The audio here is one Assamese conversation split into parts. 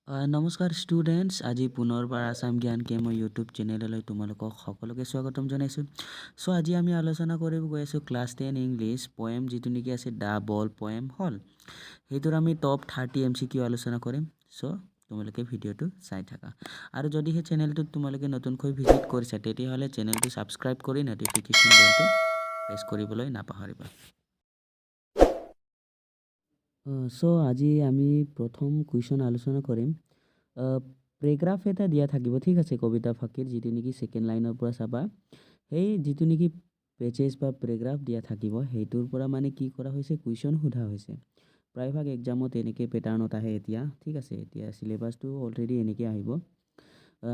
নমস্কাৰ ষ্টুডেণ্টছ, আজি পুনৰবাৰ আসাম জ্ঞান কেমৰ ইউটিউব চেনেললৈ তোমালোকক সকলোকে স্বাগতম জনাইছোঁ। চ' আজি আমি আলোচনা কৰিব গৈ আছোঁ ক্লাছ 10 ইংলিছ পয়েম, যিটো নেকি আছে দ্য বল পয়েম হ'ল। সেইটোৰ আমি টপ 30 MCQ আলোচনা কৰিম। চ' তোমালোকে ভিডিঅ'টো চাই থাকা, আৰু যদিহে চেনেলটোত তোমালোকে নতুনকৈ ভিজিট কৰিছা তেতিয়াহ'লে চেনেলটো ছাবস্ক্ৰাইব কৰি ন'টিফিকেশ্যন বেলটো প্ৰেছ কৰিবলৈ নাপাহৰিবা। চ' আজি আমি প্ৰথম কুৱেশ্যন আলোচনা কৰিম। পেৰেগ্ৰাফ এটা দিয়া থাকিব, ঠিক আছে, কবিতা ফাঁকিৰ, যিটো নেকি ছেকেণ্ড লাইনৰ পৰা চাবা। সেই যিটো নেকি পেজেছ বা পেৰেগ্ৰাফ দিয়া থাকিব সেইটোৰ পৰা মানে কি কৰা হৈছে, কুৱেশ্যন সোধা হৈছে। প্ৰায়ভাগ এক্সামত এনেকৈ পেটাৰ্ণত আহে এতিয়া, ঠিক আছে। এতিয়া চিলেবাছটো অলৰেডি এনেকৈ আহিব।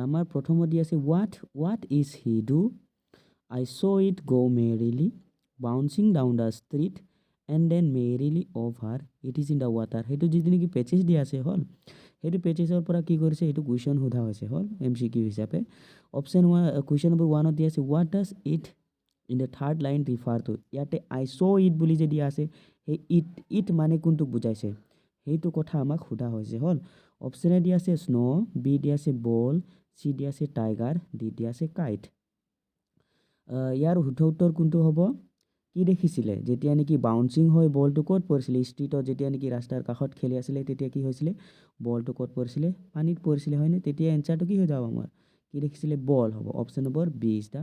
আমাৰ প্ৰথমত দি আছে what is he do, I saw' it go' merrily bouncing down the street and then merrily over it is in the water. সেইটো যিটো নেকি পেজেছ দিয়া আছে হ'ল, সেইটো পেজেছৰ পৰা কি কৰিছে, সেইটো কুৱেশ্যন সোধা হৈছে হ'ল MCQ হিচাপে। অপশ্যন ওৱান, কুৱেশ্যন নম্বৰ 1ত দিয়া আছে what does it in the third line refer to. ইয়াতে আই চ' ইট বুলি যে দিয়া আছে, সেই ইট মানে কোনটোক বুজাইছে সেইটো কথা আমাক সোধা হৈছে হ'ল। অপশ্যন এ দিয়া আছে স্ন', বি দিয়া আছে বল, চি দিয়া আছে টাইগাৰ, ডি দিয়া আছে কাইট। ইয়াৰ শুদ্ধ উত্তৰ কোনটো হ'ব? কি দেখিছিলে যেতিয়া নেকি বাউন্সিং হৈ বলটো ক'ত পৰিছিলে, ষ্ট্ৰীটত যেতিয়া নেকি ৰাস্তাৰ কাষত খেলি আছিলে তেতিয়া কি হৈছিলে, বলটো ক'ত পৰিছিলে, পানীত পৰিছিলে, হয়নে? তেতিয়া এনচাৰটো কি হৈ যাব আমাৰ, কি দেখিছিলে, বল হ'ব। Option number B is the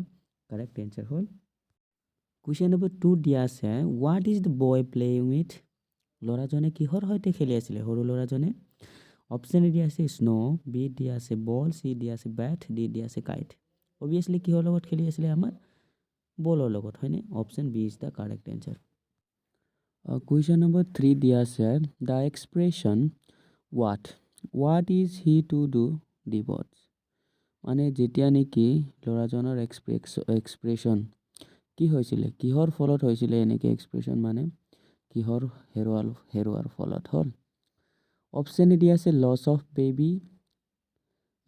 correct answer হ'ল। কুৱেশ্যন নম্বৰ 2 দিয়া আছে what is the boy playing with. ল'ৰাজনে কিহৰ সৈতে খেলি আছিলে, সৰু ল'ৰাজনে? অপশ্যন এ দিয়া আছে স্ন', বি দিয়া আছে বল, চি দিয়া আছে বেট, ডি দিয়া আছে কাইট। অবভিয়াছলি কিহৰ লগত খেলি আছিলে, আমাৰ বলৰ লগত, হয়নে? Option B is the correct answer. Question number 3 দিয়া আছে the expression what is he to do denotes. মানে যেতিয়া নেকি ল'ৰাজনৰ এক্সপ্ৰেছন কি হৈছিলে, কিহৰ ফলত হৈছিলে, এনেকৈ এক্সপ্ৰেছন মানে কিহৰ হেৰুৱাৰ ফলত হ'ল। অপশ্যন এ দিয়া আছে লছ অফ বেবী,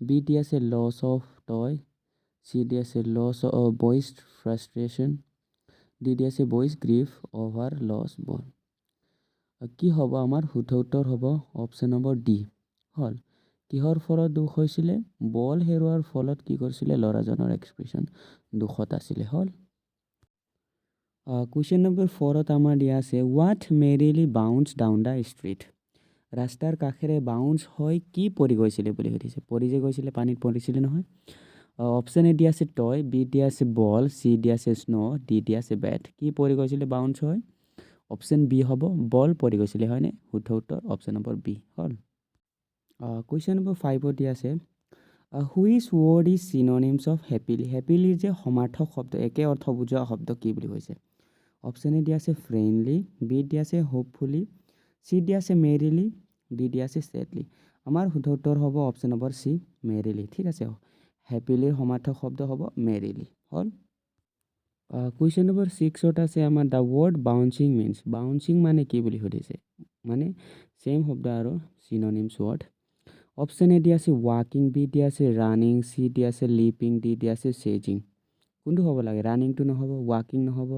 বি দিয়া আছে লছ অফ টয়, চি দিয়া আছে লছ অফ বইজ ফ্ৰাষ্ট্ৰেশ্যন, ডি দিয়া আছে বইজ গ্ৰীফ অভাৰ লছ বল। কি হ'ব আমাৰ শুদ্ধ উত্তৰ হ'ব অপশ্যন নম্বৰ ডি হ'ল। কিহৰ ফলত দুখ হৈছিলে, বল হেৰুৱাৰ ফলত কি কৰিছিলে, ল'ৰাজনৰ এক্সপ্ৰেছন দুখত আছিলে হ'ল। কুৱেশ্যন নম্বৰ 4ত আমাৰ দিয়া আছে what merrily bounce down the street. ৰাস্তাৰ কাষেৰে বাউন্স হৈ কি পৰি গৈছিলে বুলি সুধিছে, পৰি যে গৈছিলে, পানীত পৰিছিলে নহয়। অপশ্যন এ দিয়া আছে টয়, বি দিয়া আছে বল, চি দিয়া আছে স্ন', ডি দিয়া আছে বেট। কি পৰি গৈছিলে বাউন্স হৈ? অপশ্যন বি হ'ব, বল পৰি গৈছিলে, হয়নে? শুদ্ধ উত্তৰ অপশ্যন নম্বৰ বি হ'ল। কুৱেশ্যন নম্বৰ 5ত দিয়া আছে which word is synonyms of happily. হেপিলিৰ যে সমাৰ্থক শব্দ, একে অৰ্থ বুজোৱা শব্দ কি বুলি কৈছে? অপশ্যন এ দিয়া আছে ফ্ৰেণ্ডলি, বি দিয়া আছে হোপফুলি, চি দিয়া আছে মেৰিলি, ডি দিয়া আছে ছেডলি। আমাৰ শুদ্ধ উত্তৰ হ'ব অপশ্যন নম্বৰ চি মেৰিলি, ঠিক আছে। হেপিলিৰ সমাৰ্থক শব্দ হ'ব মেৰিলি হ'ল। কুৱেশ্যন নম্বৰ 6ত আছে আমাৰ the word bouncing means. Bouncing মানে কি বুলি সুধিছে, মানে ছেইম শব্দ আৰু চিননিমছ ৱৰ্ড। অপশ্যন এ দিয়া আছে ৱাকিং, বি দিয়া আছে ৰানিং, চি দিয়া আছে লিপিং, ডি দিয়া আছে চেজিং। কোনটো হ'ব লাগে? ৰানিংটো নহ'ব, ৱাকিং নহ'ব,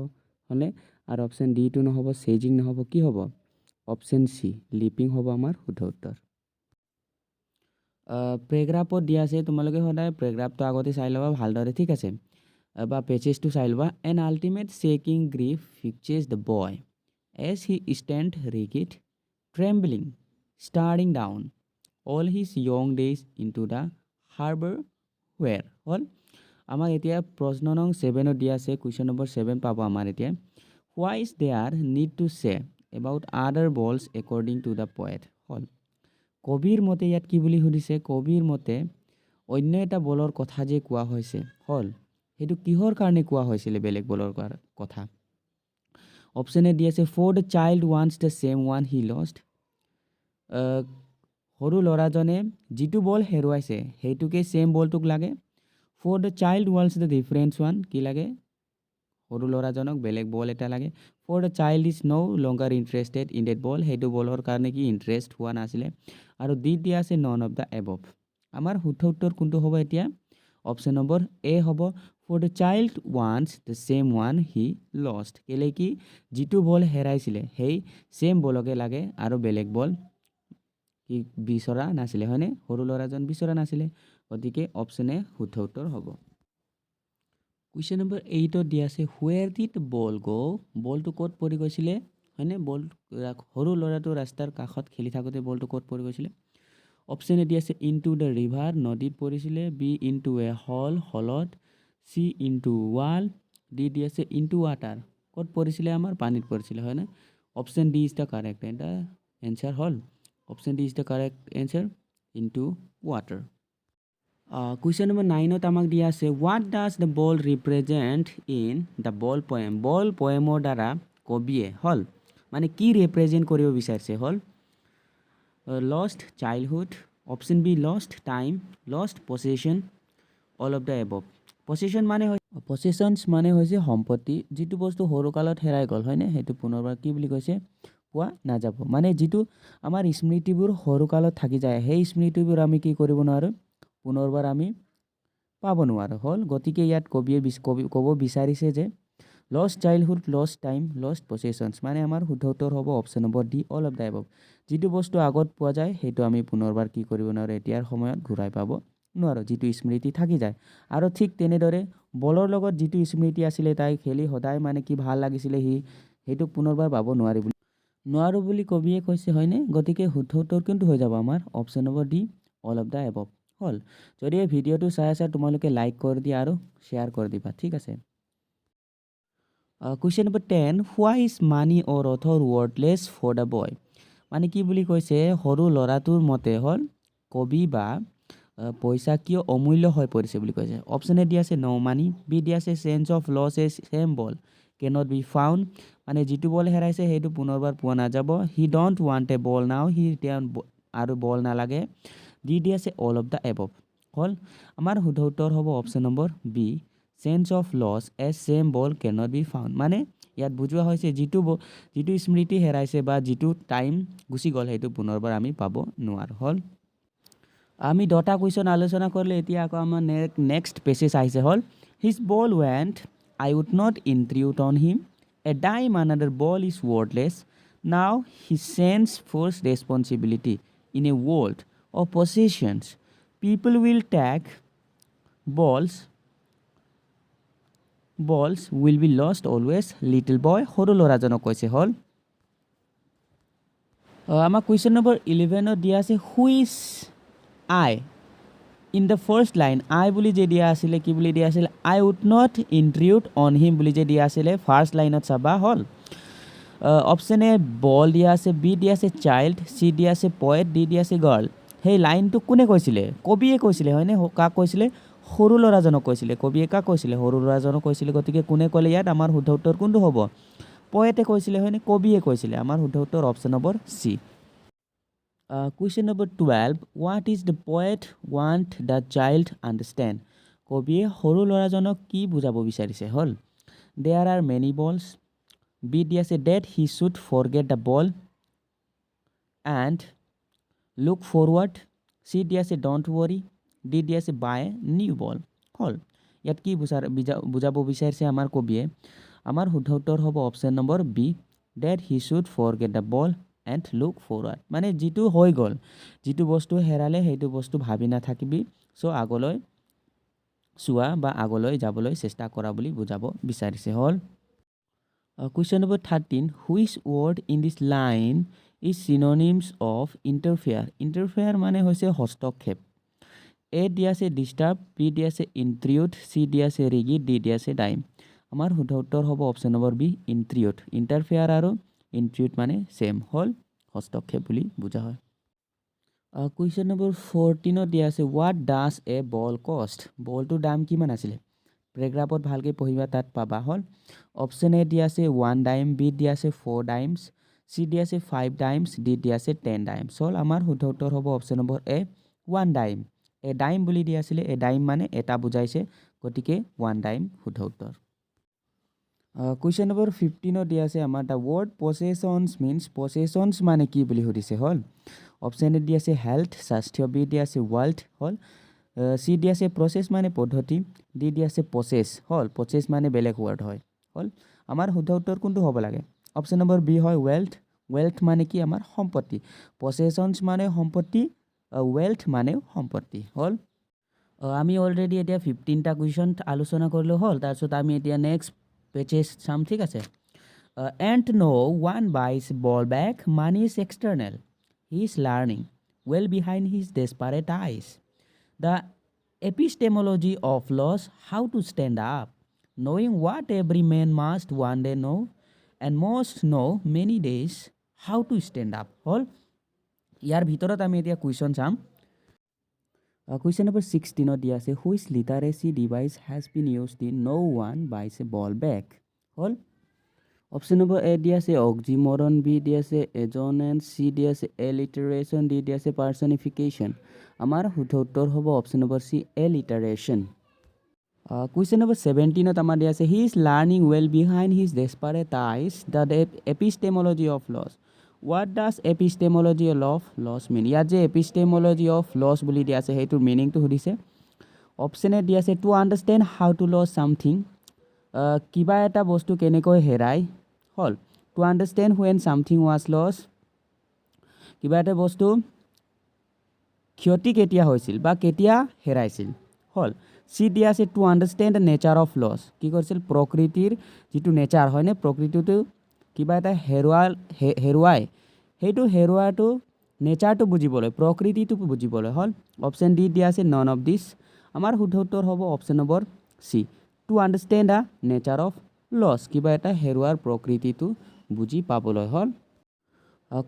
হ'লে আৰু অপশ্যন ডিটো নহ'ব, চেজিং নহ'ব, কি হ'ব? অপশ্যন চি লিপিং হ'ব আমাৰ শুদ্ধ উত্তৰ। পেৰেগ্ৰাফত দিয়া আছে, তোমালোকে সদায় পেৰেগ্ৰাফটো আগতে চাই ল'বা ভালদৰে, ঠিক আছে, বা পেজেছটো চাই ল'বা। An ultimate shaking grief fixes the boy as he stand rigid trembling staring down all his young days into the harbour where হ'ল। আমাক এতিয়া প্ৰশ্ন নং 7ত দিয়া আছে, কুৱেশ্যন নম্বৰ 7 পাব আমাৰ এতিয়া। Why is there need to say about other balls according to the poet হ'ল। কবিৰ মতে ইয়াত কি বুলি সুধিছে, কবিৰ মতে অন্য এটা বলৰ কথা যে কোৱা হৈছে হ'ল, সেইটো কিহৰ কাৰণে কোৱা হৈছিলে, বেলেগ বলৰ কথা। অপশ্যন এ দি আছে for the child wants the same one he lost. সৰু ল'ৰাজনে যিটো বল হেৰুৱাইছে সেইটোকে ছেম বলটোক লাগে। For the child wants the difference one, কি লাগে, সৰু ল'ৰাজনক বেলেগ বল এটা লাগে। For the child is no' longer interested in that ball, সেইটো বলৰ কাৰণে কি ইণ্টাৰেষ্ট হোৱা নাছিলে। আৰু দি দিয়া আছে নন অফ দ্য এবভ। আমাৰ শুদ্ধ উত্তৰ কোনটো হ'ব এতিয়া? অপশ্যন নম্বৰ এ হ'ব, for the child wants the same one he lost. কেলে কি যিটো বল হেৰাইছিলে সেই ছেম বলকে লাগে আৰু বেলেগ বল কি বিচৰা নাছিলে হয়নে সৰু ল'ৰাজন বিচৰা নাছিলে গতিকে অপশ্যন এ শুদ্ধ উত্তৰ হ'ব কুৱেশ্যন নম্বৰ 8 দিয়া আছে হুৱেৰ ডিড বল গো বলটো ক'ত পৰি গৈছিলে হয়নে বল সৰু ল'ৰাটো ৰাস্তাৰ কাষত খেলি থাকোঁতে বলটো ক'ত পৰি গৈছিলে অপশ্যন এ দি আছে ইনটু দ্য ৰিভাৰ নদীত পৰিছিলে বি ইনটু এ হলত চি ইনটু ৱাল ডি দি আছে ইনটু ৱাটাৰ ক'ত পৰিছিলে আমাৰ পানীত পৰিছিলে হয়নে option D is the correct answer হ'ল option D is the correct answer into water question number 9 আমাক দিয়া আছে what does the ball represent in the ball পয়েমৰ দ্বাৰা কবিয়ে হ'ল মানে কি ৰিপ্ৰেজেণ্ট কৰিব বিচাৰিছে হ'ল lost childhood option B lost time lost possession all of the above পছেশ্যনছ মানে হৈছে সম্পত্তি যিটো বস্তু সৰুকালত হেৰাই গ'ল হয়নে সেইটো পুনৰবাৰ কি বুলি কৈছে পোৱা নাযাব মানে যিটো আমাৰ স্মৃতিবোৰ সৰুকালত থাকি যায় সেই স্মৃতিবোৰ আমি কি কৰিব নোৱাৰোঁ পুনৰবাৰ আমি পাব নোৱাৰোঁ হ'ল গতিকে ইয়াত কবিয়ে ক'ব বিচাৰিছে যে lost childhood lost time lost possessions মানে আমাৰ শুদ্ধ উত্তৰ হ'ব option number D all of the above যিটো বস্তু আগত পোৱা যায় সেইটো আমি পুনৰবাৰ কি কৰিব নোৱাৰোঁ এতিয়াৰ সময়ত ঘূৰাই পাব নোৱাৰোঁ যিটো স্মৃতি থাকি যায় আৰু ঠিক তেনেদৰে বলৰ লগত যিটো স্মৃতি আছিলে তাই খেলি সদায় মানে কি ভাল লাগিছিলে সেইটো পুনৰবাৰ পাব নোৱাৰোঁ বুলি কবিয়ে কৈছে হয়নে গতিকে শুদ্ধ উত্তৰ কিন্তু হৈ যাব আমাৰ option number D all of the above হ'ল যদি এই ভিডিঅ'টো চাই আছা তোমালোকে লাইক কৰি দিয়া আৰু শ্বেয়াৰ কৰি দিবা ঠিক আছে question number 10 why is money or other worthless for the boy মানে কি বুলি কৈছে সৰু ল'ৰাটোৰ মতে হ'ল কবি বা পইচা কিয় অমূল্য হৈ পৰিছে বুলি কৈছে অপশ্যন এ দি আছে ন' মানি বি দি আছে chance of loss a same ball cannot be found মানে যিটো বল হেৰাইছে সেইটো পুনৰবাৰ পোৱা নাযাব হি ডণ্ট ৱান্ট এ বল নাও সি এতিয়া আৰু বল নালাগে দি আছে অল অফ দ্য এবভ হ'ল আমাৰ শুদ্ধ উত্তৰ হ'ব option number B chance of loss a same ball cannot be found মানে ইয়াত বুজোৱা হৈছে যিটো স্মৃতি হেৰাইছে বা যিটো টাইম গুচি গ'ল সেইটো পুনৰবাৰ আমি পাব নোৱাৰোঁ হ'ল আমি 10টা কুৱেশ্যন আলোচনা কৰিলে এতিয়া আকৌ আমাৰ নেক্সট পেছেজ আহিছে হ'ল his ball went I would not intrude on him a dime another ball is worthless now he sense first responsibility in a world of possessions people will take balls will be lost always little boy সৰু ল'ৰাজনক কৈছে হ'ল আমাৰ কুৱেশ্যন নম্বৰ 11 দিয়া আছে which I in the first line I বুলি যে দিয়া আছিলে কি বুলি দিয়া আছিলে I would not intrude on him বুলি যে দিয়া আছিলে ফাৰ্ষ্ট লাইনত চাবা হ'ল অপশ্যন এ বল দিয়া আছে বি দিয়া আছে চাইল্ড চি দিয়া আছে পয়েট ডি দিয়া আছে গাৰ্ল সেই লাইনটো কোনে কৈছিলে কবিয়ে কৈছিলে হয়নে কাক কৈছিলে সৰু ল'ৰাজনক কৈছিলে কবিয়ে কাক কৈছিলে সৰু ল'ৰাজনক কৈছিলে গতিকে কোনে ক'লে ইয়াত আমাৰ শুদ্ধ উত্তৰ কোনটো হ'ব পয়েটে কৈছিলে হয়নে কবিয়ে কৈছিলে আমাৰ শুদ্ধ উত্তৰ option number C question number 12 what is the poet want the child understand কবিয়ে সৰু ল'ৰাজনক কি বুজাব বিচাৰিছে হ'ল there are many balls B দি আছে that he should forget the ball and look forward C দি আছে ডণ্ট ৱৰি ডি দি আছে বাই নিউ বল হ'ল ইয়াত কি বুজাব বিচাৰিছে আমাৰ কবিয়ে আমাৰ শুদ্ধ উত্তৰ হ'ব option number B that he should forget the ball and look forward মানে যিটো হৈ গ'ল যিটো বস্তু হেৰালে সেইটো বস্তু ভাবি নাথাকিবি চ' আগলৈ চোৱা বা আগলৈ যাবলৈ চেষ্টা কৰা বুলি বুজাব বিচাৰিছে হ'ল question number 13 which word in this line is synonyms of interfere মানে হৈছে হস্তক্ষেপ এ দি আছে ডিষ্টাৰ্ব বি দি আছে ইনট্ৰিউট চি দি আছে ৰিগিড ডি দি আছে ডাইম আমাৰ শুদ্ধ উত্তৰ হ'ব অপশ্যন নম্বৰ বি ইনট্ৰিউট ইণ্টাৰফেয়াৰ আৰু ইনট্ৰিউট মানে ছেম হ'ল হস্তক্ষেপ বুলি বুজা হয় কুৱেশ্যন নম্বৰ 14 দিয়া আছে হোৱাট ডাজ এ বল কষ্ট বলটোৰ দাম কিমান আছিলে পেৰেগ্ৰাফত ভালকৈ পঢ়িবা তাত পাবা হ'ল অপশ্যন এ দি আছে 1 ডাইম বি দি আছে 4 ডাইমছ চি দি আছে 5 ডাইমছ ডি দি আছে 10 ডাইমছ হ'ল আমাৰ শুদ্ধ উত্তৰ হ'ব অপশ্যন নম্বৰ এ 1 ডাইম এ ডাইম বুলি দিয়া আছিলে এ ডাইম মানে এটা বুজাইছে গতিকে 1 ডাইম শুদ্ধ উত্তৰ কুৱেশ্যন নম্বৰ 15 দিয়া আছে আমাৰ দ্য ৱৰ্ড পছেশ্যনছ মিনছ পছেশ্যনছ মানে কি বুলি সুধিছে হ'ল অপশ্যন এ দি আছে হেল্থ স্বাস্থ্য বি দি আছে ৱেল্থ হ'ল চি দি আছে প্ৰচেছ মানে পদ্ধতি ডি দি আছে প্ৰচেছ হ'ল প্ৰচেছ মানে বেলেগ ৱৰ্ড হয় হ'ল আমাৰ শুদ্ধ উত্তৰ কোনটো হ'ব লাগে অপশ্যন নম্বৰ বি হয় ৱেল্থ ৱেল্থ মানে কি আমাৰ সম্পত্তি, পছেশ্যনছ মানে সম্পত্তি, ৱেল্থ মানেও সম্পত্তি হ'ল। আমি অলৰেডি এতিয়া 15টা কুৱেশ্যন আলোচনা কৰিলোঁ হ'ল। তাৰপিছত আমি এতিয়া নেক্সট পেজেছ চাম, ঠিক আছে। And no one buys ball back, money is external. He is learning well behind his desperate eyes. The epistemology of loss, how to stand up, knowing what every man must one day know, and must know many days, how to stand up হ'ল। ইয়াৰ ভিতৰত আমি এতিয়া কুৱেশ্যন চাম। কুৱেশ্যন নম্বৰ 16 দিয়া আছে, which লিটাৰেচি device has been used in no one buys a ball back হ'ল। অপশ্যন নম্বৰ এ দিয়া আছে অক্সিমৰন, বি দিয়া আছে এজনেন্স, চি দিয়া আছে এলিটাৰেশ্যন, ডি দিয়া আছে পাৰ্চনিফিকেশ্যন। আমাৰ শুদ্ধ উত্তৰ হ'ব option number C alliteration. Question number 17 আমাৰ দিয়া আছে he is learning well behind his desperate eyes the epistemology of loss. What does epistemology of loss mean? ইয়াত যে এপিষ্টেমলজি অফ লছ বুলি দিয়া আছে সেইটোৰ মিনিংটো সুধিছে। অপশ্যন এ দিয়া আছে to understand how to lose something, কিবা এটা বস্তু কেনেকৈ হেৰাই হ'ল। To understand when something was lost, কিবা এটা বস্তু ক্ষতি কেতিয়া হৈছিল বা কেতিয়া হেৰাইছিল হ'ল। চি দিয়া আছে to understand the nature of loss, কি কৰিছিল প্ৰকৃতিৰ যিটো নেচাৰ হয়নে, প্ৰকৃতিটো কিবা এটা হেৰুৱাই সেইটো হেৰুৱাটো নেচাৰটো বুজিবলৈ, প্ৰকৃতিটো বুজিবলৈ হ'ল। অপশ্যন ডি দিয়া আছে নন অফ দিছ। আমাৰ শুদ্ধ উত্তৰ হ'ব option number C to understand the nature of loss, কিবা এটা হেৰুৱাৰ প্ৰকৃতিটো বুজি পাবলৈ হ'ল।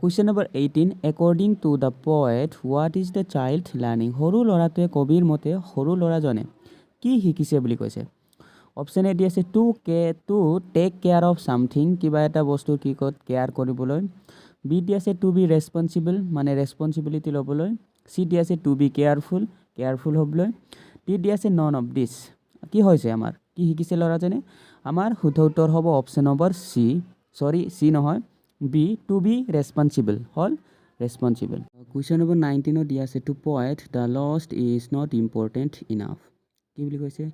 Question number 18 according to the poet what is the child learning? সৰু ল'ৰাটোৱে কবিৰ মতে সৰু ল'ৰাজনে কি শিকিছে বুলি কৈছে। অপশ্যন এ দি আছে to take care of something, কিবা এটা বস্তুৰ কি ক'ত কেয়াৰ কৰিবলৈ। বি দি আছে টু বি ৰেছপনচিবল, মানে ৰেছপনচিবিলিটি ল'বলৈ। চি দি আছে টু বি কেয়াৰফুল হ'বলৈ। ডি দি আছে নন অফ দিছ, কি হৈছে আমাৰ কি শিকিছে ল'ৰাজনে। আমাৰ শুদ্ধ উত্তৰ হ'ব অপশ্যন নম্বৰ চি নহয় বি টু বি ৰেছপনচিবল হ'ল ৰেছপনচিবল। কুৱেশ্যন নম্বৰ 19 দিয়া আছে to poet the lost is not important enough, কি বুলি কৈছে,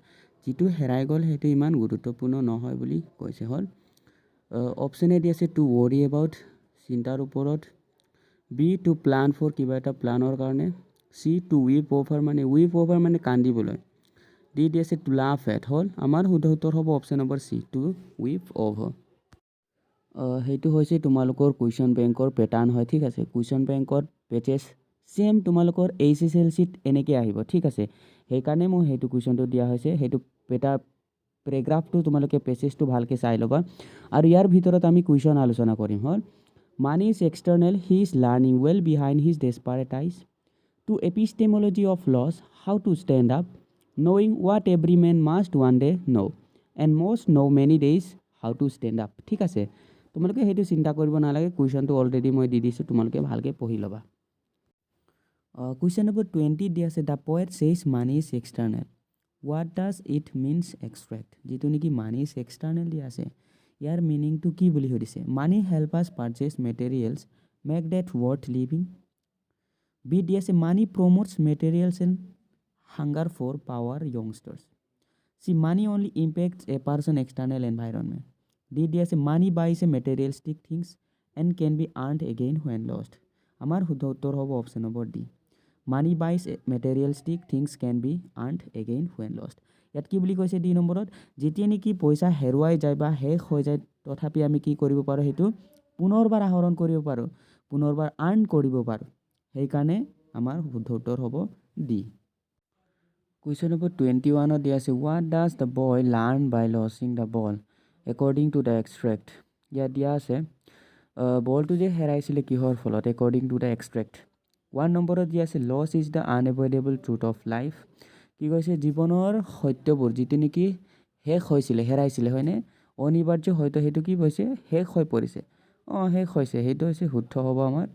যিটো হেৰাই গ'ল সেইটো ইমান গুৰুত্বপূৰ্ণ নহয় বুলি কৈছে হ'ল। অপশ্যন এ দি আছে টু ৱৰি এবাউট, চিন্তাৰ ওপৰত। বি টু প্লান ফৰ, কিবা এটা প্লানৰ কাৰণে। চি টু উইপ অভাৰ মানে কান্দিবলৈ। ডি দি আছে টু লাফ এট হ'ল। আমাৰ শুদ্ধ উত্তৰ হ'ব option number C to weep over. সেইটো হৈছে তোমালোকৰ কুৱেশ্যন বেংকৰ পেটাৰ্ণ হয়, ঠিক আছে। কুৱেশ্যন বেংকত পেজেছ ছেম তোমালোকৰ HSLCত এনেকৈ আহিব, ঠিক আছে। সেইকাৰণে মই সেইটো কুৱেশ্যনটো দিয়া হৈছে, সেইটো পেৰেগ্ৰাফটো তোমালোকে পেজেছটো ভালকৈ চাই ল'বা। আৰু ইয়াৰ ভিতৰত আমি কুৱেশ্যন আলোচনা কৰিম হ'ল। Money is external, he is learning well behind his desperate eyes. To epistemology of loss, how to stand up, knowing what every man must one day know, and most know many days, how to stand up, ঠিক আছে। তোমালোকে সেইটো চিন্তা কৰিব নালাগে, কুৱেশ্যনটো অলৰেডি মই দি দিছোঁ, তোমালোকে ভালকৈ পঢ়ি ল'বা। কুৱেশ্যন নম্বৰ 20 দি আছে the poet says money is external, what does it means extract, যিটো নেকি মানি ইজ এক্সটাৰ্নেল দি আছে ইয়াৰ মিনিংটো কি বুলি সুধিছে। Money help us purchase materials make that worth living. B দি আছে money promotes materials and hunger for power youngsters. See, money only impacts a person external environment. D দি আছে money buys a materialistic things and can be earned again when lost. আমাৰ শুদ্ধ উত্তৰ হ'ব option number D money buys a materialistic things can be earned again when lost. ইয়াত কি বুলি কৈছে ডি নম্বৰত, যেতিয়া নেকি পইচা হেৰুৱাই যায় বা শেষ হৈ যায় তথাপি আমি কি কৰিব পাৰোঁ, সেইটো পুনৰবাৰ আহৰণ কৰিব পাৰোঁ, পুনৰবাৰ আৰ্ণ কৰিব পাৰোঁ। সেইকাৰণে আমাৰ শুদ্ধ উত্তৰ হ'ব ডি। কুৱেশ্যন নম্বৰ 21 দিয়া আছে what does the boy learn by losing the ball according to the extract. ইয়াত দিয়া আছে বলটো যে হেৰাইছিলে কিহৰ ফলত, একৰ্ডিং টু দ্য এক্সট্ৰেক্ট। 1 নম্বৰত দিয়া আছে loss is the unavoidable truth of life, কি কৈছে জীৱনৰ সত্যবোৰ যিটো নেকি শেষ হৈছিলে হেৰাইছিলে হয়নে, অনিবাৰ্য হয়তো সেইটো কি কৈছে শেষ হৈ পৰিছে, শেষ হৈছে, সেইটো হৈছে শুদ্ধ হ'ব আমাৰ।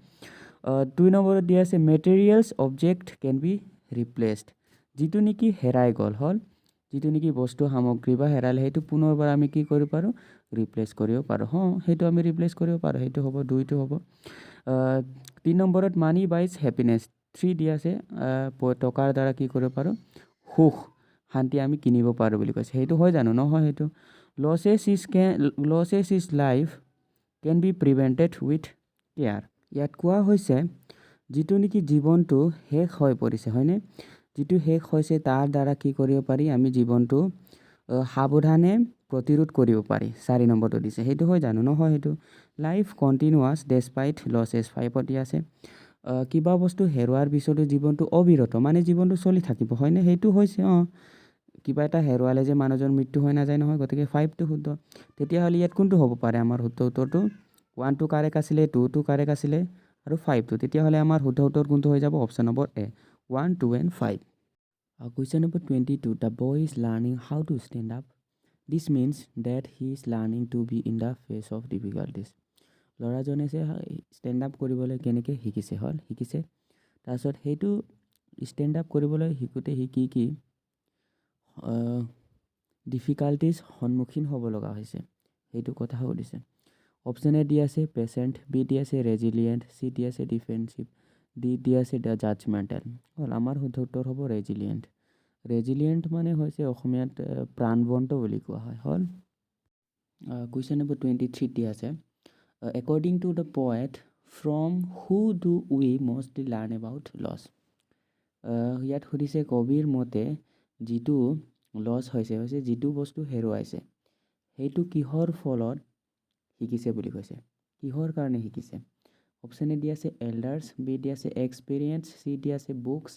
2 নম্বৰত দিয়া আছে মেটেৰিয়েলছ অবজেক্ট কেন বি ৰিপ্লেচড, যিটো নেকি হেৰাই গ'ল হ'ল, যিটো নেকি বস্তু সামগ্ৰী বা হেৰালে সেইটো পুনৰবাৰ আমি কি কৰিব পাৰোঁ, ৰিপ্লেচ কৰিব পাৰোঁ। সেইটো আমি ৰিপ্লেচ কৰিব পাৰোঁ, সেইটো হ'ব 2টো হ'ব। 3 নম্বৰত মানি বাইজ হেপিনেছ, 3 দি আছে টকাৰ দ্বাৰা কি কৰিব পাৰোঁ, সুখ শান্তি আমি কিনিব পাৰোঁ বুলি কৈছে, সেইটো হয় জানো, নহয় সেইটো। Losses is life can be prevented with care. ইয়াত কোৱা হৈছে যিটো নেকি জীৱনটো শেষ হৈ পৰিছে হয়নে, যিটো শেষ হৈছে তাৰ দ্বাৰা কি কৰিব পাৰি, আমি জীৱনটো সাৱধানে প্ৰতিৰোধ কৰিব পাৰি। 4 নম্বৰটো দিছে, সেইটো হয় জানো? নহয় সেইটো। লাইফ কণ্টিনিউৱাছ ডেছপাইট লছেছ 5ত দিয়া আছে কিবা বস্তু হেৰুৱাৰ পিছতো জীৱনটো অবিৰত, মানে জীৱনটো চলি থাকিব হয়নে, সেইটো হৈছে কিবা এটা হেৰুৱালে যে মানুহজন মৃত্যু হৈ নাযায় নহয়, গতিকে 5টো শুদ্ধ। তেতিয়াহ'লে ইয়াত কোনটো হ'ব পাৰে আমাৰ শুদ্ধ উত্তৰটো? 1টো কাৰেক্ট আছিলে, 2টো কাৰেক্ট আছিলে আৰু 5টো। তেতিয়াহ'লে আমাৰ শুদ্ধ উত্তৰ কোনটো হৈ যাব? Option number A, 1, 2 and 5। Question number 22. The boy is learning how to stand up. This means that he is learning to be in the face of difficulties. ল'ৰাজনে যে ষ্টেণ্ড আপ কৰিবলৈ কেনেকৈ শিকিছে। তাৰপিছত সেইটো ষ্টেণ্ড আপ কৰিবলৈ শিকোঁতে সি কি ডিফিকাল্টিজ সন্মুখীন হ'ব লগা হৈছে, সেইটো কথা সুধিছে। অপশ্যন এ দি আছে পেচেণ্ট, বি দি আছে ৰেজিলিয়েণ্ট, চি দি আছে ডিফেন্সিভ, ডি দি আছে জাজমেণ্টেল। হ'ল আমাৰ শুদ্ধ উত্তৰ হ'ব ৰেজিলিয়েণ্ট। ৰেজিলিয়েণ্ট মানে হৈছে অসমীয়াত প্ৰাণৱন্ত বুলি কোৱা হয়। হ'ল কুৱেশ্যন নম্বৰ 23 দি আছে according to the poet from who do we mostly learn about loss. ইয়াত সুধিছে কবিৰ মতে যিটো লছ হৈছে যিটো বস্তু হেৰুৱাইছে সেইটো কিহৰ ফলত শিকিছে বুলি কৈছে, কিহৰ কাৰণে শিকিছে। অপশ্যন এ দি আছে এল্ডাৰ্ছ, বি দি আছে এক্সপিৰিয়েঞ্চ, চি দি আছে বুকছ,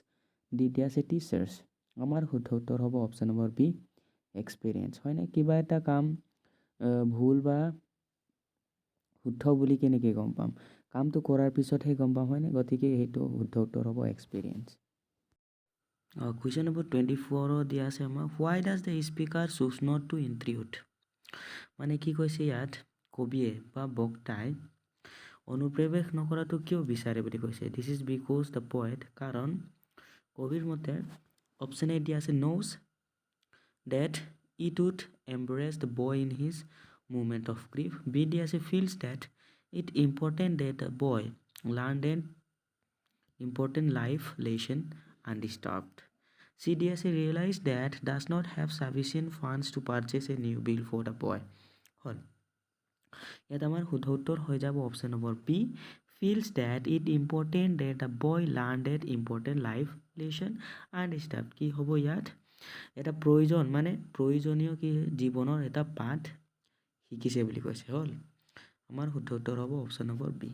ডি দি আছে টিচাৰ্ছ। আমাৰ শুদ্ধ উত্তৰ হ'ব অপশ্যন নম্বৰ বি, এক্সপিৰিয়েঞ্চ। হয়নে, কিবা এটা কাম ভুল বা শুদ্ধ বুলি কেনেকৈ গম পাম, কামটো কৰাৰ পিছতহে গম পাম হয়নে, গতিকে সেইটো শুদ্ধ উত্তৰ হ'ব এক্সপিৰিয়েঞ্চ। কুৱেশ্যন নম্বৰ 24 দিয়া আছে আমাৰ why does the speaker choose not to intrude. মানে কি কৈছে ইয়াত, কবিয়ে বা বক্তাই অনুপ্ৰৱেশ নকৰাটো কিয় বিচাৰে বুলি কৈছে। This is because the poet, কাৰণ কবিৰ মতে অপশ্যন এ দিয়া আছে knows that it would embarrass the boy in his movement of grief, B দি আছে feels that it important that the boy learn that important life lesson undisturbed, C দি আছে realize that does not have sufficient funds to purchase a new ball for the boy. হ'ল ইয়াত আমাৰ শুদ্ধ উত্তৰ হৈ যাব option number B, feels that it important that the boy learn that important life lesson undisturbed. কি হ'ব ইয়াত, এটা প্ৰয়োজন মানে প্ৰয়োজনীয় কি জীৱনৰ এটা পাঠ শিকিছে বুলি কৈছে। হ'ল আমাৰ শুদ্ধ উত্তৰ হ'ব option number B.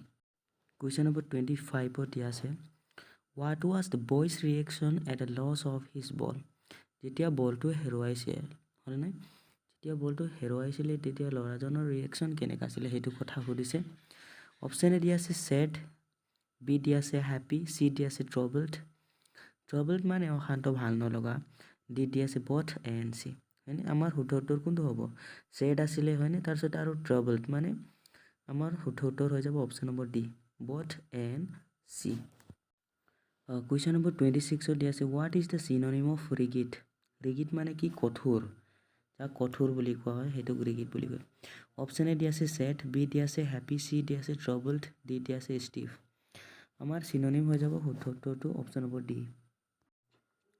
Question number 25 দিয়া আছে what was the boy's reaction at the loss of his ball. যেতিয়া বলটো হেৰুৱাইছে হয়নে, যেতিয়া বলটো হেৰুৱাইছিলে তেতিয়া ল'ৰাজনৰ ৰিয়েকশ্যন কেনেকুৱা আছিলে সেইটো কথা সুধিছে। অপশ্যন এ দি আছে ছেড, বি দি আছে হেপী, চি দি আছে ট্ৰবল্ড মানে অশান্ত ভাল নলগা, ডি দি আছে বথ এ এন চি। হয়নে, আমাৰ শুদ্ধ উত্তৰ কোনটো হ'ব, ছেড আছিলে হয়নে, তাৰপিছত আৰু ট্ৰবল্ড মানে আমাৰ শুদ্ধ উত্তৰ হৈ যাব option number D, both N C. Question number 26 দি আছে হোৱাট ইজ দ্য চিননিম অফ ৰিগিড। ৰিগিড মানে কি, কঠোৰ, যাক কঠোৰ বুলি কোৱা হয় সেইটোক ৰিগিড বুলি কয়। অপশ্যন এ দি আছে ছেড, বি দি আছে হেপী, চি দি আছে ট্ৰবল্ড, ডি দি আছে ষ্টিফ। আমাৰ চিননিম হৈ যাব শুদ্ধ উত্তৰটো option number D.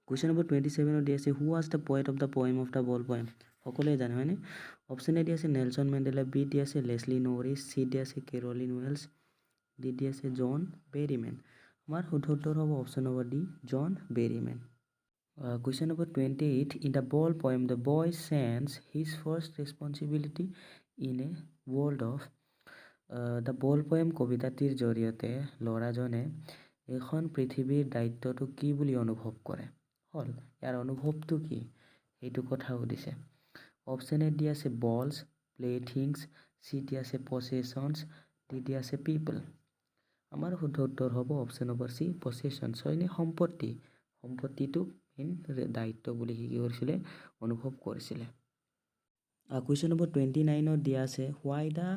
Question number 27 দি আছে who was the poet of the poem of the ball poem. সকলোৱে জানে হয়নে। অপশ্যন এ দি আছে নেলছন মেণ্ডেলা, বি দি আছে লেছলি নৰিছ, চি দি আছে কেৰলিন ৱেলছ, ডি দি আছে জন বেৰিমেন। আমাৰ শুদ্ধ উত্তৰ হ'ব option number D, John Berryman. Question number 28 in the ball poem the boy senses his first responsibility in a world of. The ball poem কবিতাটিৰ জৰিয়তে ল'ৰাজনে এখন পৃথিৱীৰ দায়িত্বটো কি বুলি অনুভৱ কৰে। হ'ল ইয়াৰ অনুভৱটো কি সেইটো কথা সুধিছে। অপশ্যন এ দি আছে বলছ, প্লে থিংছ, চি দি আছে পছেশ্যনছ, ডি দি আছে পিপল। আমাৰ শুদ্ধ উত্তৰ হ'ব অপশ্যন নম্বৰ চি, পছেশ্যনছ। হয়নে, সম্পত্তিটোক দায়িত্ব বুলি কি কৰিছিলে, অনুভৱ কৰিছিলে। কুৱেশ্যন নম্বৰ 29 দিয়া আছে why the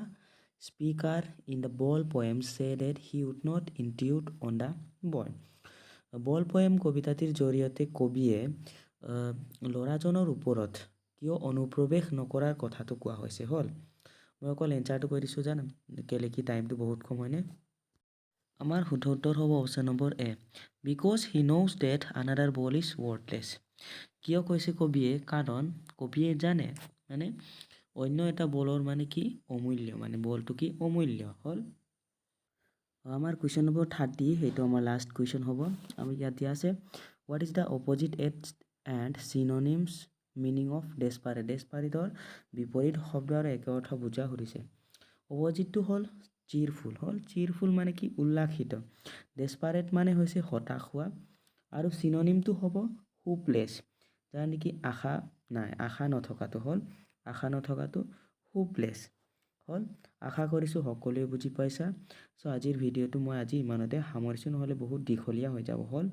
speaker in the ball poem say that he would not intrude on the boy. Ball poem কবিতাটিৰ জৰিয়তে কবিয়ে ল'ৰাজনৰ ওপৰত কিয় অনুপ্ৰৱেশ নকৰাৰ কথাটো কোৱা হৈছে। হ'ল মই অকল এনচাৰটো কৈ দিছোঁ জানো, কেলে কি টাইমটো বহুত কম হয়নে। আমাৰ শুদ্ধ উত্তৰ হ'ব option number A, because he knows that another ball is worthless. কিয় কৈছে কবিয়ে, কাৰণ কবিয়ে জানে মানে অন্য এটা বলৰ মানে কি অমূল্য, মানে বলটো কি অমূল্য। হ'ল আমাৰ কুৱেশ্যন নম্বৰ 30 সেইটো আমাৰ লাষ্ট কুৱেশ্যন হ'ব আমি ইয়াত দিয়া আছে what is the opposite and synonyms meaning of desperate ডেছপাৰেটৰ বিপৰীত শব্দ আৰু একে অৰ্থ বুজা সুধিছে অপজিটটো হ'ল চিৰফুল মানে কি উল্লাসিত ডেছপাৰেট মানে হৈছে হতাশ হোৱা আৰু চিননিমটো হ'ব হোপলেছ যাৰ নেকি আশা নাই আশা নথকাটো হোপলেছ হ'ল আশা কৰিছোঁ সকলোৱে বুজি পাইছা চ' আজিৰ ভিডিঅ'টো মই আজি ইমানতে সামৰিছোঁ নহ'লে বহুত দীঘলীয়া হৈ যাব হ'ল